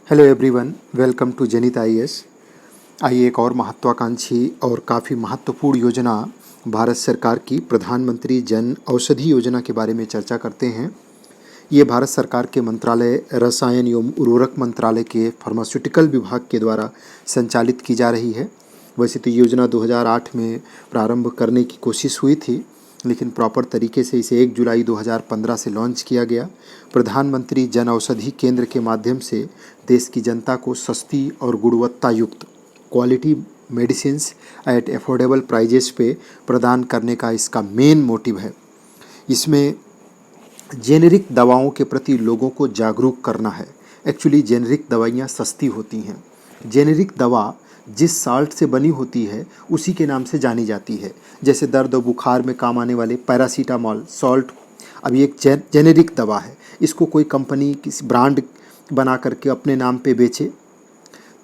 Hello everyone, welcome to जनित IAS. आइए एक और महत्वाकांक्षी और काफ़ी महत्वपूर्ण योजना भारत सरकार की प्रधानमंत्री जन औषधि योजना के बारे में चर्चा करते हैं। ये भारत सरकार के मंत्रालय रसायन एवं उर्वरक मंत्रालय के फार्मास्यूटिकल विभाग के द्वारा संचालित की जा रही है। वैसे तो योजना 2008 में प्रारंभ करने की कोशिश हुई थी, लेकिन प्रॉपर तरीके से इसे 1 जुलाई 2015 से लॉन्च किया गया। प्रधानमंत्री जन औषधि केंद्र के माध्यम से देश की जनता को सस्ती और गुणवत्ता युक्त quality medicines at affordable prices पे प्रदान करने का इसका मेन मोटिव है। इसमें जेनेरिक दवाओं के प्रति लोगों को जागरूक करना है। एक्चुअली जेनेरिक दवाइयाँ सस्ती होती हैं। जेनेरिक दवा जिस साल्ट से बनी होती है उसी के नाम से जानी जाती है। जैसे दर्द और बुखार में काम आने वाले पैरासीटामॉल सॉल्ट, अभी एक जेनेरिक दवा है, इसको कोई कंपनी किसी ब्रांड बना करके अपने नाम पे बेचे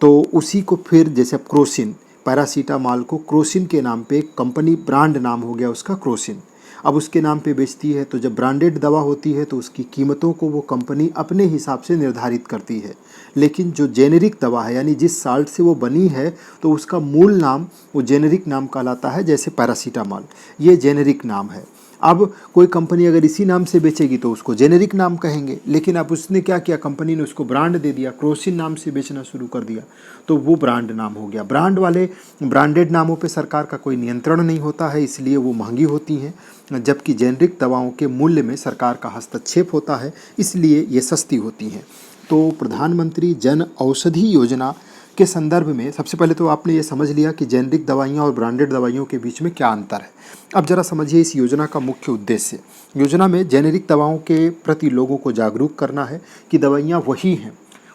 तो उसी को फिर जैसे अब क्रोसिन, पैरासीटामॉल को क्रोसिन के नाम पे कंपनी ब्रांड नाम हो गया उसका क्रोसिन, अब उसके नाम पे बेचती है। तो जब ब्रांडेड दवा होती है तो उसकी कीमतों को वो कंपनी अपने हिसाब से निर्धारित करती है। लेकिन जो जेनेरिक दवा है यानी जिस साल्ट से वो बनी है तो उसका मूल नाम वो जेनेरिक नाम कहलाता है। जैसे पैरासीटामॉल, ये जेनेरिक नाम है। अब कोई कंपनी अगर इसी नाम से बेचेगी तो उसको जेनेरिक नाम कहेंगे, लेकिन अब उसने क्या किया, कंपनी ने उसको ब्रांड दे दिया, क्रोसिन नाम से बेचना शुरू कर दिया, तो वो ब्रांड नाम हो गया। ब्रांडेड नामों पे सरकार का कोई नियंत्रण नहीं होता है, इसलिए वो महंगी होती हैं, जबकि जेनेरिक दवाओं के मूल्य में सरकार का हस्तक्षेप होता है, इसलिए ये सस्ती होती हैं। तो प्रधानमंत्री जन औषधि योजना के संदर्भ में सबसे पहले तो आपने ये समझ लिया कि जेनेरिक दवाइयाँ और ब्रांडेड दवाइयों के बीच में क्या अंतर है। अब जरा समझिए इस योजना का मुख्य उद्देश्य। योजना में जेनेरिक दवाओं के प्रति लोगों को जागरूक करना है कि दवाइयाँ वही हैं,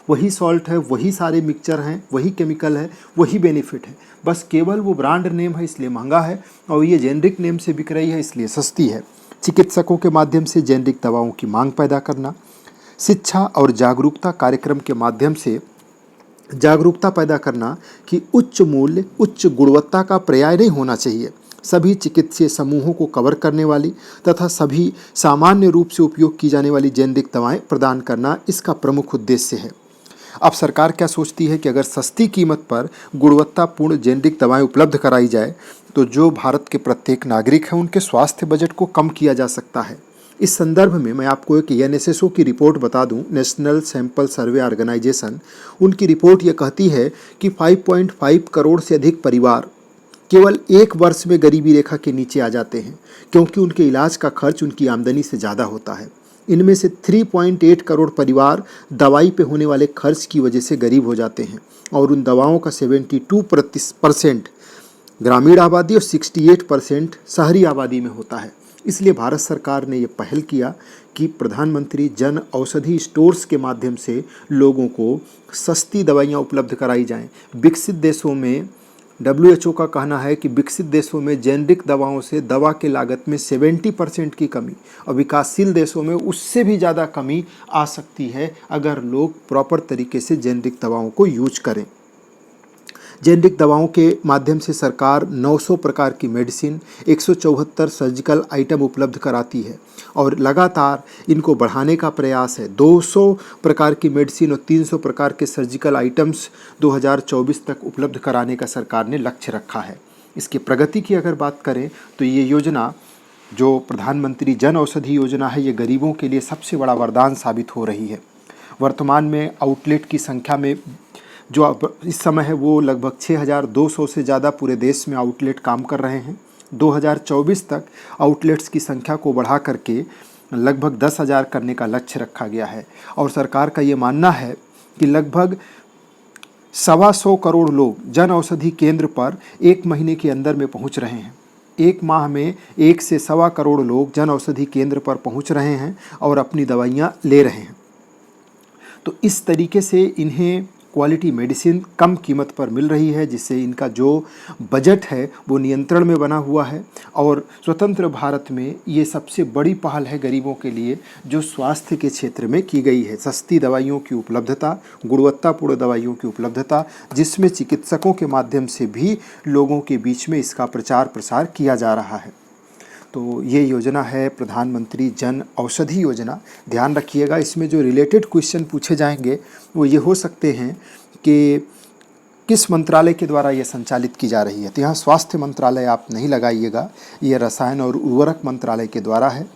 वही सॉल्ट है, वही सारे मिक्सचर हैं, वही केमिकल है, वही बेनिफिट है, बस केवल वो ब्रांड नेम है इसलिए महंगा है और ये जेनेरिक नेम से बिक रही है इसलिए सस्ती है। चिकित्सकों के माध्यम से जेनेरिक दवाओं की मांग पैदा करना, शिक्षा और जागरूकता कार्यक्रम के माध्यम से जागरूकता पैदा करना कि उच्च मूल्य उच्च गुणवत्ता का पर्याय नहीं होना चाहिए। सभी चिकित्सीय समूहों को कवर करने वाली तथा सभी सामान्य रूप से उपयोग की जाने वाली जेनेरिक दवाएं प्रदान करना इसका प्रमुख उद्देश्य है। अब सरकार क्या सोचती है कि अगर सस्ती कीमत पर गुणवत्तापूर्ण जेनेरिक दवाएं उपलब्ध कराई जाए तो जो भारत के प्रत्येक नागरिक हैं उनके स्वास्थ्य बजट को कम किया जा सकता है। इस संदर्भ में मैं आपको एक एनएसएसओ की रिपोर्ट बता दूं, नेशनल सैंपल सर्वे ऑर्गेनाइजेशन, उनकी रिपोर्ट ये कहती है कि 5.5 करोड़ से अधिक परिवार केवल एक वर्ष में गरीबी रेखा के नीचे आ जाते हैं, क्योंकि उनके इलाज का खर्च उनकी आमदनी से ज़्यादा होता है। इनमें से 3.8 करोड़ परिवार दवाई पे होने वाले खर्च की वजह से गरीब हो जाते हैं और उन दवाओं का 72% ग्रामीण आबादी और 68% शहरी आबादी में होता है। इसलिए भारत सरकार ने ये पहल किया कि प्रधानमंत्री जन औषधि स्टोर्स के माध्यम से लोगों को सस्ती दवाइयाँ उपलब्ध कराई जाएं। विकसित देशों में WHO का कहना है कि विकसित देशों में जेनेरिक दवाओं से दवा के लागत में 70% की कमी और विकासशील देशों में उससे भी ज़्यादा कमी आ सकती है अगर लोग प्रॉपर तरीके से जेनेरिक दवाओं को यूज करें। जेनेरिक दवाओं के माध्यम से सरकार 900 प्रकार की मेडिसिन, 174 सर्जिकल आइटम उपलब्ध कराती है और लगातार इनको बढ़ाने का प्रयास है। 200 प्रकार की मेडिसिन और 300 प्रकार के सर्जिकल आइटम्स 2024 तक उपलब्ध कराने का सरकार ने लक्ष्य रखा है। इसकी प्रगति की अगर बात करें तो ये योजना जो प्रधानमंत्री जन औषधि योजना है, ये गरीबों के लिए सबसे बड़ा वरदान साबित हो रही है। वर्तमान में आउटलेट की संख्या में जो अब इस समय है वो लगभग 6,200 से ज़्यादा पूरे देश में आउटलेट काम कर रहे हैं। 2024 तक आउटलेट्स की संख्या को बढ़ा करके लगभग 10,000 करने का लक्ष्य रखा गया है और सरकार का ये मानना है कि लगभग 125 करोड़ लोग जन औषधि केंद्र पर एक महीने के अंदर में पहुंच रहे हैं। एक माह में 1 से 1.25 करोड़ लोग जन औषधि केंद्र पर पहुंच रहे हैं और अपनी दवाइयाँ ले रहे हैं। तो इस तरीके से इन्हें क्वालिटी मेडिसिन कम कीमत पर मिल रही है, जिससे इनका जो बजट है वो नियंत्रण में बना हुआ है और स्वतंत्र भारत में ये सबसे बड़ी पहल है गरीबों के लिए जो स्वास्थ्य के क्षेत्र में की गई है। सस्ती दवाइयों की उपलब्धता, गुणवत्तापूर्ण दवाइयों की उपलब्धता, जिसमें चिकित्सकों के माध्यम से भी लोगों के बीच में इसका प्रचार प्रसार किया जा रहा है। तो ये योजना है प्रधानमंत्री जन औषधि योजना। ध्यान रखिएगा, इसमें जो रिलेटेड क्वेश्चन पूछे जाएंगे वो ये हो सकते हैं कि किस मंत्रालय के द्वारा ये संचालित की जा रही है। तो यहाँ स्वास्थ्य मंत्रालय आप नहीं लगाइएगा, ये रसायन और उर्वरक मंत्रालय के द्वारा है।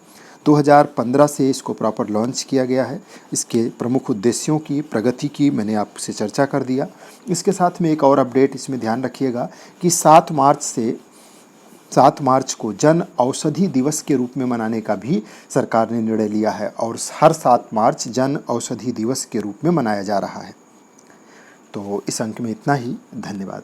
2015 से इसको प्रॉपर लॉन्च किया गया है। इसके प्रमुख उद्देश्यों की प्रगति की मैंने आपसे चर्चा कर दिया। इसके साथ में एक और अपडेट इसमें ध्यान रखिएगा कि 7 मार्च को जन औषधि दिवस के रूप में मनाने का भी सरकार ने निर्णय लिया है और हर 7 मार्च जन औषधि दिवस के रूप में मनाया जा रहा है। तो इस अंक में इतना ही। धन्यवाद।